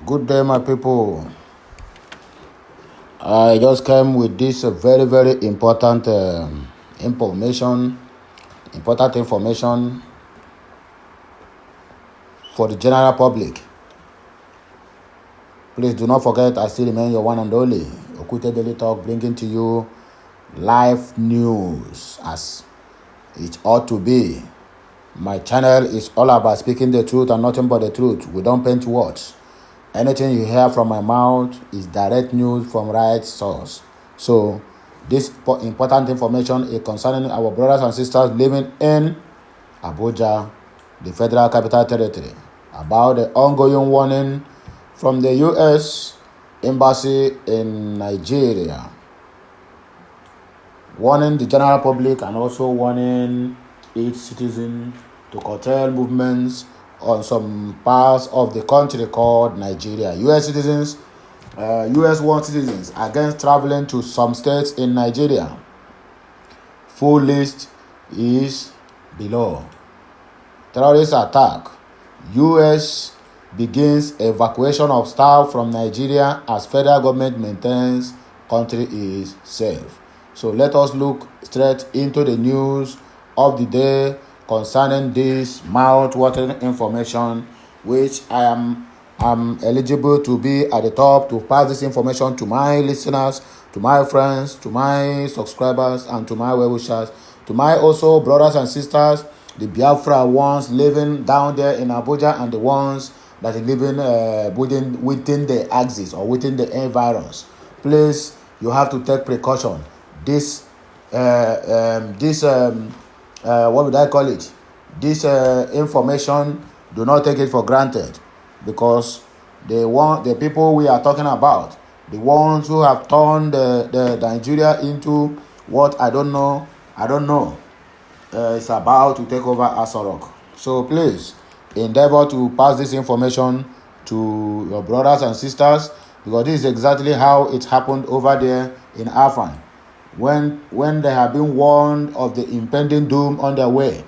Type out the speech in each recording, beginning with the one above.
Good day, my people. I just came with this very important information for the general public. Please do not forget, I still remain your one and only Okute Daily Talk, bringing to you live news as it ought to be. My channel is all about speaking the truth and nothing but the truth. We don't paint words. Anything you hear from my mouth is direct news from right source. So this important information is concerning our brothers and sisters living in Abuja, the Federal Capital Territory, about the ongoing warning from the U.S. Embassy in Nigeria, warning the general public and also warning its citizens to curtail movements on some parts of the country called Nigeria. U.S. warns citizens against traveling to some states in Nigeria. Full list is below. Terrorist attack. U.S. begins evacuation of staff from Nigeria as federal government maintains country is safe. So let us look straight into the news of the day concerning this mouth-watering information, which I am eligible to be at the top to pass this information to my listeners, to my friends, to my subscribers, and to my well-wishers, to my also brothers and sisters, the Biafra ones living down there in Abuja and the ones that are living within the axis or within the environs. Please, you have to take precaution. This what would I call it? This information, do not take it for granted, because the people we are talking about, the ones who have turned the Nigeria into what I don't know, it's about to take over Asorok. So please endeavor to pass this information to your brothers and sisters, because this is exactly how it happened over there in Afan. When they have been warned of the impending doom on their way,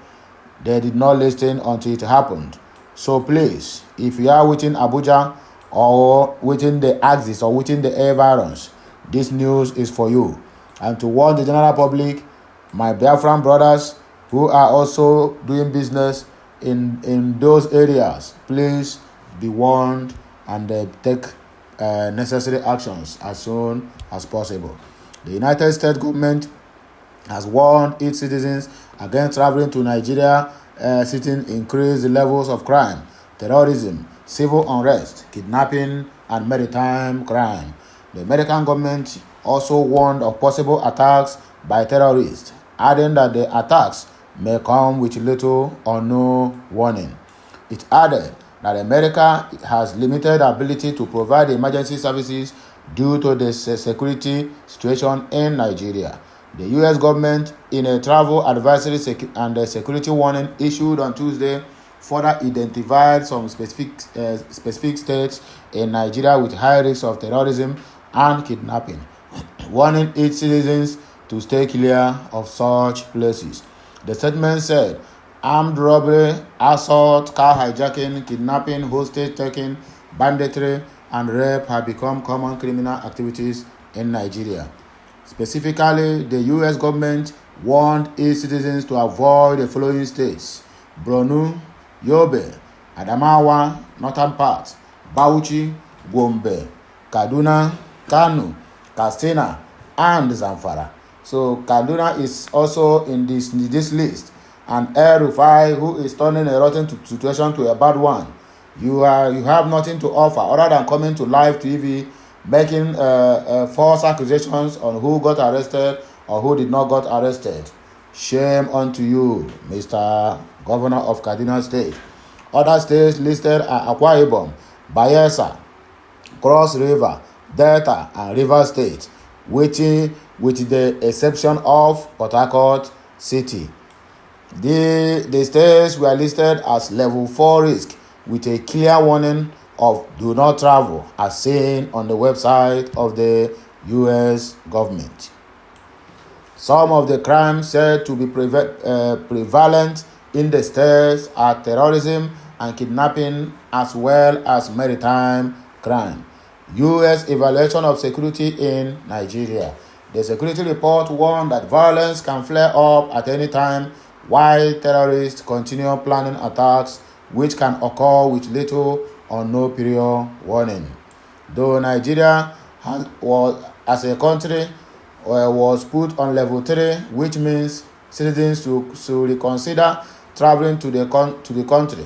they did not listen until it happened. So please, if you are within Abuja or within the axis or within the environs, this news is for you. And to warn the general public, my Biafran brothers who are also doing business in those areas, please be warned and take necessary actions as soon as possible. The United States government has warned its citizens against traveling to Nigeria, citing increased levels of crime, terrorism, civil unrest, kidnapping, and maritime crime. The American government also warned of possible attacks by terrorists, adding that the attacks may come with little or no warning. It added that America has limited ability to provide emergency services due to the security situation in Nigeria. The U.S. government, in a travel advisory and a security warning issued on Tuesday, further identified some specific states in Nigeria with high risks of terrorism and kidnapping, warning its citizens to stay clear of such places. The statement said, armed robbery, assault, car hijacking, kidnapping, hostage-taking, banditry, and rape have become common criminal activities in Nigeria. Specifically, the U.S. government warned its citizens to avoid the following states: Borno, Yobe, Adamawa, Northern Parts, Bauchi, Gombe, Kaduna, Kano, Katsina, and Zamfara. So Kaduna is also in this list, and El-Rufai, who is turning a rotten situation to a bad one. You have nothing to offer other than coming to live TV, making false accusations on who got arrested or who did not got arrested. Shame unto you, Mr. Governor of Kaduna State. Other states listed are Akwa Ibom, Bayelsa, Cross River, Delta, and River State, with the exception of Port Harcourt City. The states were listed as level 4 risk, with a clear warning of do not travel, as seen on the website of the U.S. government. Some of the crimes said to be prevalent in the states are terrorism and kidnapping, as well as maritime crime. U.S. evaluation of security in Nigeria. The security report warned that violence can flare up at any time while terrorists continue planning attacks which can occur with little or no prior warning. Though Nigeria as a country was put on level 3, which means citizens should reconsider traveling to the country.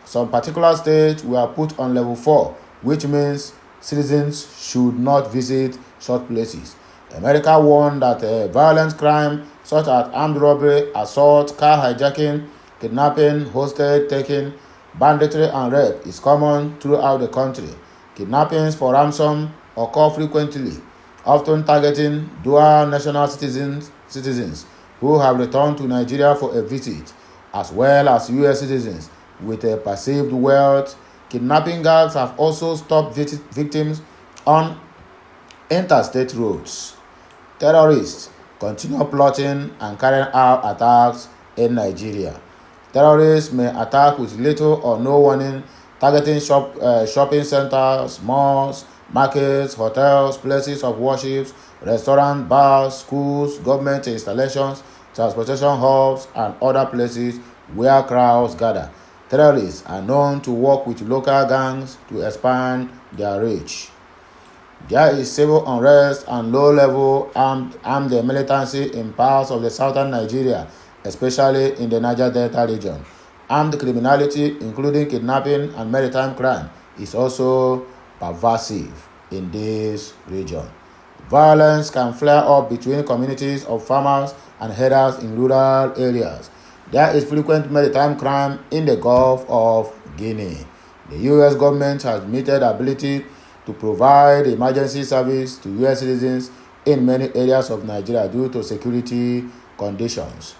Some particular states were put on level 4, which means citizens should not visit such places. America warned that violent crime such as armed robbery, assault, car hijacking, kidnapping, hostage taking, banditry and rape is common throughout the country. Kidnappings for ransom occur frequently, often targeting dual national citizens who have returned to Nigeria for a visit, as well as U.S. citizens with a perceived wealth. Kidnapping gangs have also stopped victims on interstate roads. Terrorists continue plotting and carrying out attacks in Nigeria. Terrorists may attack with little or no warning, targeting shopping centers, malls, markets, hotels, places of worship, restaurants, bars, schools, government installations, transportation hubs, and other places where crowds gather. Terrorists are known to work with local gangs to expand their reach. There is civil unrest and low-level armed militancy in parts of the southern Nigeria, especially in the Niger Delta region. Armed criminality, including kidnapping and maritime crime, is also pervasive in this region. Violence can flare up between communities of farmers and herders in rural areas. There is frequent maritime crime in the Gulf of Guinea. The U.S. government has limited ability to provide emergency service to U.S. citizens in many areas of Nigeria due to security conditions.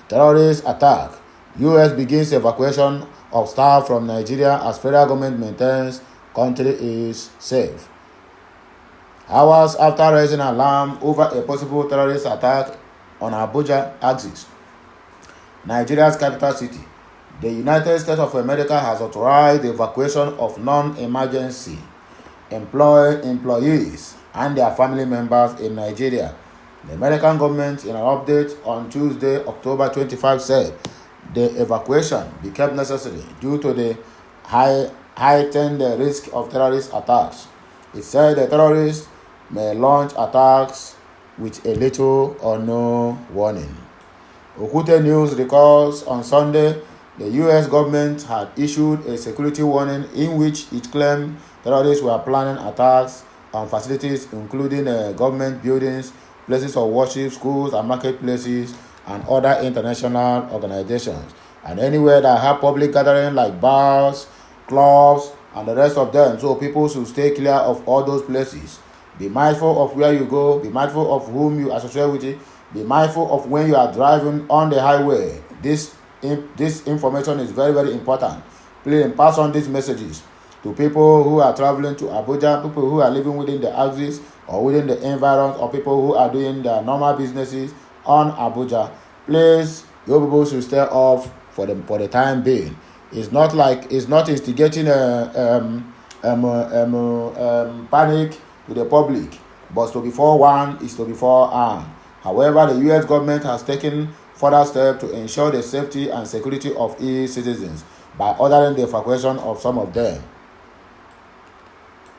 Terrorist attack. U.S. begins evacuation of staff from Nigeria as federal government maintains country is safe. Hours after raising alarm over a possible terrorist attack on Abuja axis, Nigeria's capital city, the United States of America has authorized the evacuation of non-emergency employees and their family members in Nigeria. The American government, in an update on Tuesday, October 25, said the evacuation became necessary due to the heightened risk of terrorist attacks. It said the terrorists may launch attacks with a little or no warning. Okute News records on Sunday the U.S. government had issued a security warning in which it claimed terrorists were planning attacks on facilities including government buildings, places of worship, schools and marketplaces, and other international organizations, and anywhere that have public gathering like bars, clubs, and the rest of them. So people should stay clear of all those places. Be mindful of where you go. Be mindful of whom you associate with it. Be mindful of when you are driving on the highway. This information is very, very important. Please pass on these messages to people who are traveling to Abuja, people who are living within the axis or within the environment, or people who are doing their normal businesses on Abuja. Please, your people should stay off for the time being. It's not instigating panic to the public, but to be forewarned is to be forearmed. However, the U.S. government has taken further steps to ensure the safety and security of its citizens by ordering the evacuation of some of them.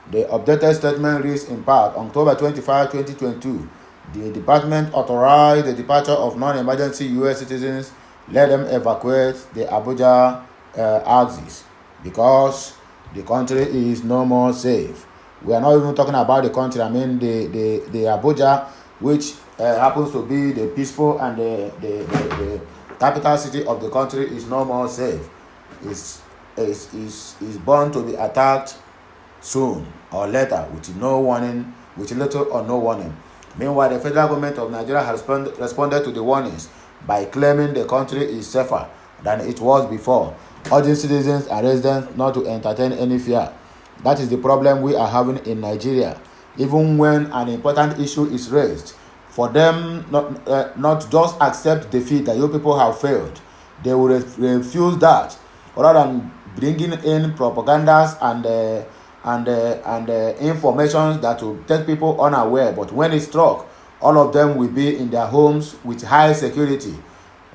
The updated statement reads in part, October 25, 2022, the department authorized the departure of non-emergency U.S. citizens. Let them evacuate the Abuja axis because the country is no more safe. We are not even talking about the country. I mean the Abuja, which happens to be the peaceful and the capital city of the country, is no more safe. Is bound to be attacked soon or later with no warning, with little or no warning. Meanwhile, the federal government of Nigeria has responded to the warnings by claiming the country is safer than it was before, urging citizens and residents not to entertain any fear. That is the problem we are having in Nigeria. Even when an important issue is raised, for them not just accept defeat that you people have failed, they will refuse that, rather than bringing in propagandas and and information that will take people unaware. But when it struck, all of them will be in their homes with high security.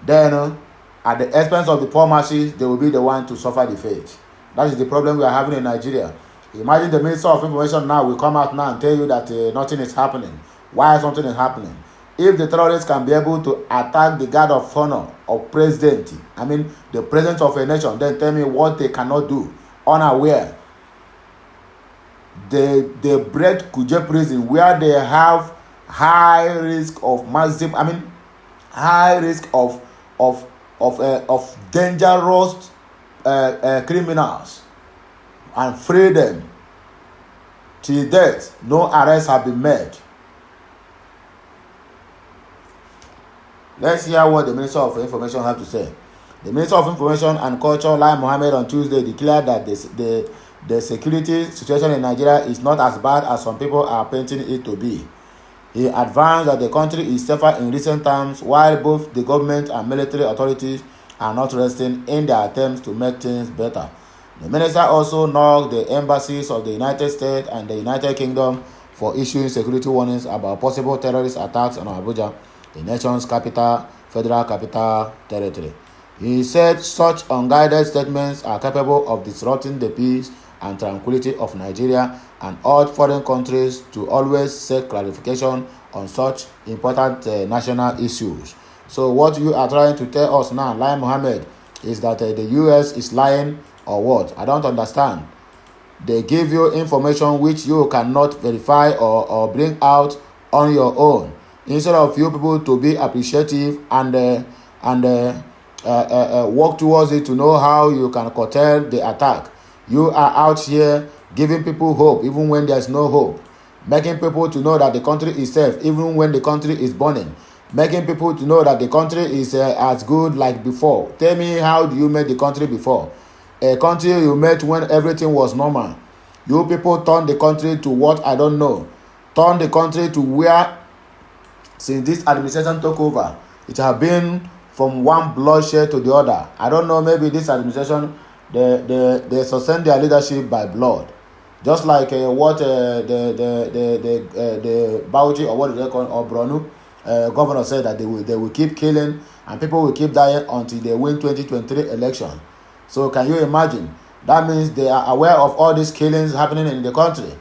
Then, at the expense of the poor masses, they will be the one to suffer the fate. That is the problem we are having in Nigeria. Imagine the Minister of Information now will come out now and tell you that nothing is happening. Why something is happening? If the terrorists can be able to attack the guard of honor of president, I mean the president of a nation, then tell me what they cannot do, unaware. They break Kuje prison where they have high risk of massive, high risk of dangerous criminals, and free them till death. No arrests have been made. Let's hear what the Minister of Information have to say. The Minister of Information and Culture, Lai Mohammed, on Tuesday declared that the security situation in Nigeria is not as bad as some people are painting it to be. He advanced that the country is safer in recent times, while both the government and military authorities are not resting in their attempts to make things better. The minister also knocked the embassies of the United States and the United Kingdom for issuing security warnings about possible terrorist attacks on Abuja, the nation's capital, federal capital territory. He said such unguided statements are capable of disrupting the peace and tranquility of Nigeria, and urged foreign countries to always seek clarification on such important national issues. So what you are trying to tell us now, Lai Mohammed, is that the US is lying or what? I don't understand. They give you information which you cannot verify or bring out on your own. Instead of you people to be appreciative and work towards it to know how you can curtail the attack, you are out here giving people hope even when there is no hope, making people to know that the country is safe even when the country is burning, making people to know that the country is as good like before. Tell me, how do you make the country before? A country you met when everything was normal. You people turn the country to what I don't know. Turn the country to where, since this administration took over, it has been from one bloodshed to the other. I don't know, maybe this administration, they sustain their leadership by blood. Just like what the Bauchi, or what do they call it, or Bronu, governor said that they will keep killing and people will keep dying until they win 2023 election. So can you imagine? That means they are aware of all these killings happening in the country.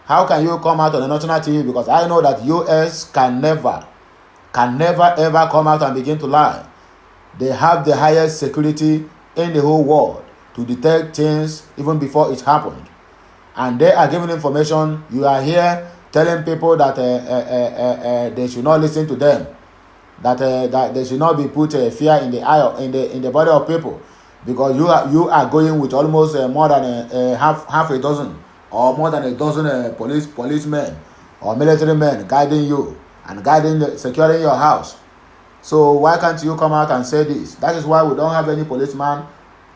How can you come out on the national TV? Because I know that US can never ever come out and begin to lie. They have the highest security in the whole world to detect things even before it happened. And they are giving information. You are here telling people that they should not listen to them, that they should not be put fear in the eye in the body of people, because you are going with almost more than half a dozen or more than a dozen policemen or military men guiding you and securing your house. So why can't you come out and say this? That is why we don't have any policeman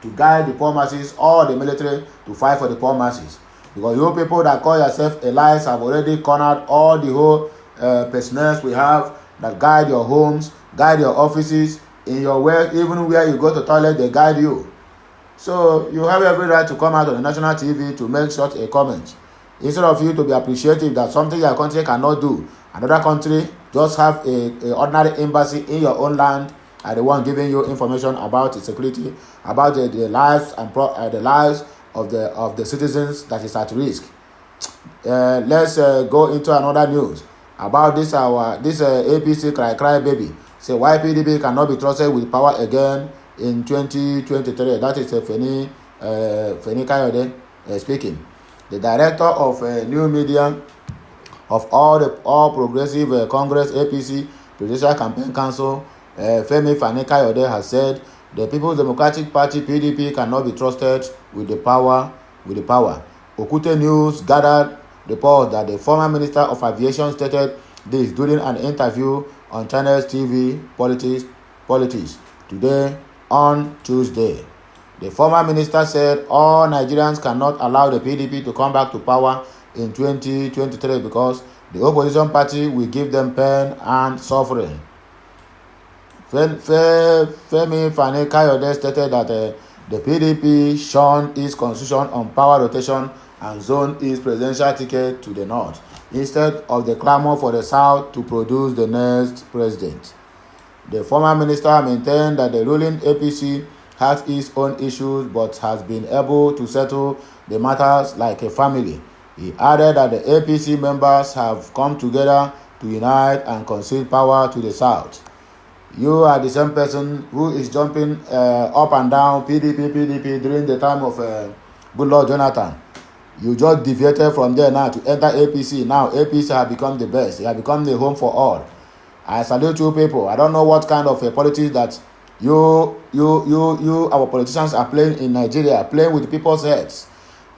to guide the poor masses or the military to fight for the poor masses. Because you people that call yourself allies have already cornered all the whole personnel we have that guide your homes, guide your offices, in your way, even where you go to toilet, they guide you. So you have every right to come out on the national TV to make such a comment. Instead of you to be appreciative that something your country cannot do, another country just have a ordinary embassy in your own land, and the one giving you information about the security, about the lives and the lives of the citizens that is at risk. Let's go into another news about this APC cry baby. Say why PDP cannot be trusted with power again in 2023. That is Feni Kayode speaking. The director of new media of all Progressive Congress APC Presidential Campaign Council, Femi Fani Kayode, has said the People's Democratic Party PDP cannot be trusted with the power. Okute News gathered reports that the former Minister of Aviation stated this during an interview on Channels TV Politics today on Tuesday. The former minister said all Nigerians cannot allow the PDP to come back to power in 2023 because the opposition party will give them pain and suffering. Femi Fani Kayode stated that the PDP shunned its constitution on power rotation and zone his presidential ticket to the north, instead of the clamor for the south to produce the next president. The former minister maintained that the ruling APC has its own issues but has been able to settle the matters like a family. He added that the APC members have come together to unite and concede power to the south. You are the same person who is jumping up and down PDP during the time of Goodluck Jonathan. You just deviated from there now to enter APC. Now APC has become the best. It has become the home for all. I salute you people. I don't know what kind of politics that our politicians are playing in Nigeria, playing with people's heads.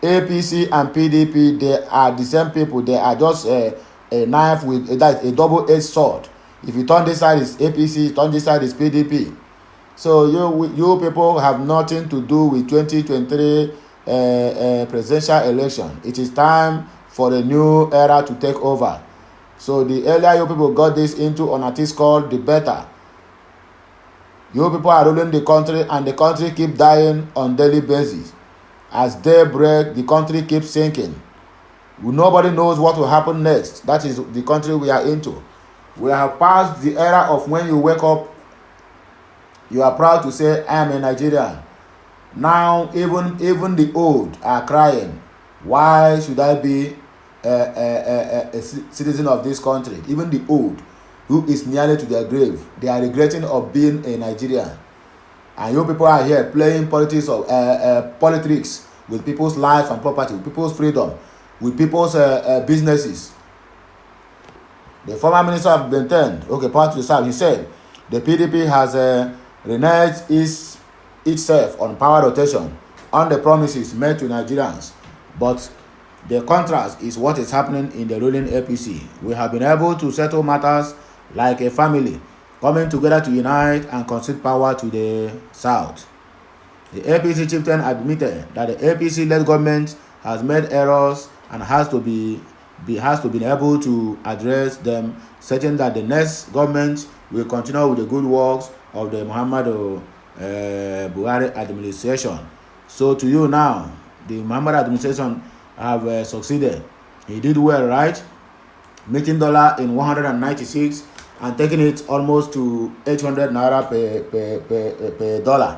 APC and PDP, they are the same people. They are just a knife with a double-edged sword. If you turn this side is APC, turn this side is PDP. So you people have nothing to do with 2023 presidential election. It is time for a new era to take over. So the earlier you people got this into on a thing called, the better. You people are ruling the country, and the country keep dying on daily basis. As day break, the country keeps sinking. Nobody knows what will happen next. That is the country we are into. We have passed the era of when you wake up, you are proud to say, I am a Nigerian. Now, even the old are crying. Why should I be a citizen of this country? Even the old, who is nearly to their grave, they are regretting of being a Nigerian. And you people are here playing politics with people's life and property, with people's freedom, with people's businesses. The former minister of maintained, part to the south, he said the PDP has reneged itself on power rotation on the promises made to Nigerians, but the contrast is what is happening in the ruling APC. We have been able to settle matters like a family, coming together to unite and concede power to the south. The APC chieftain admitted that the APC-led government has made errors and has to be able to address them, stating that the next government will continue with the good works of the Muhammadu Buhari administration. So to you now, the Muhammadu administration have succeeded. He did well, right? Meeting dollar in 196 and taking it almost to 800 naira per dollar.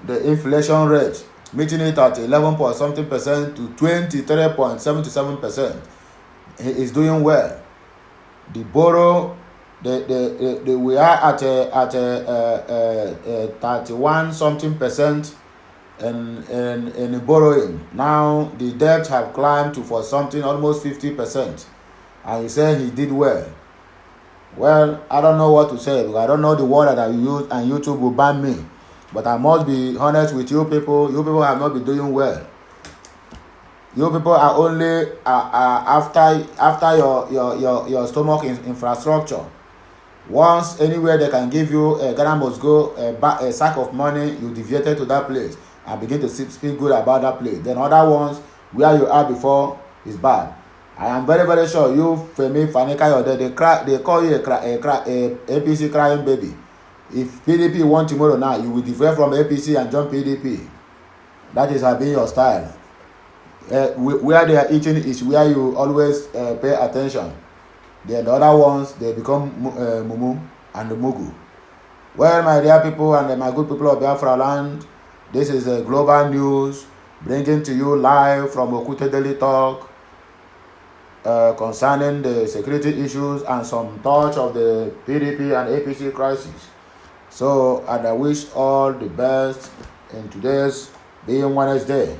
The inflation rate, meeting it at 11.something% to 23.77%. He is doing well. The borrow, we are at 31-something% in borrowing. Now the debt have climbed to for something almost 50%. And he said he did well. Well, I don't know what to say because I don't know the word that I use, and YouTube will ban me. But I must be honest with you people. You people have not been doing well. You people are only after your stomach infrastructure. Once anywhere they can give you a Ghana must go a sack of money, you deviated to that place and begin to speak good about that place. Then other ones where you are before is bad. I am very, very sure you, Femi Fanika, they call you a APC crying baby. If PDP won tomorrow now, you will defer from APC and join PDP. That is being your style. Where they are eating is where you always pay attention. Then the other ones, they become Mumu and Mugu. Well, my dear people and my good people of Biafra land, this is a global news bringing to you live from Okute Daily Talk concerning the security issues and some touch of the PDP and APC crisis. So, and I wish all the best in today's being Wednesday.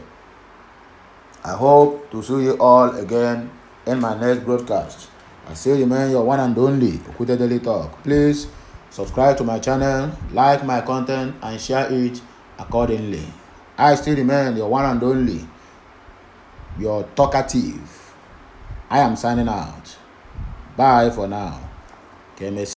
I hope to see you all again in my next broadcast. I still remain your one and only Okute Daily Talk. Please subscribe to my channel, like my content, and share it accordingly. I still remain your one and only, your talkative. I am signing out. Bye for now.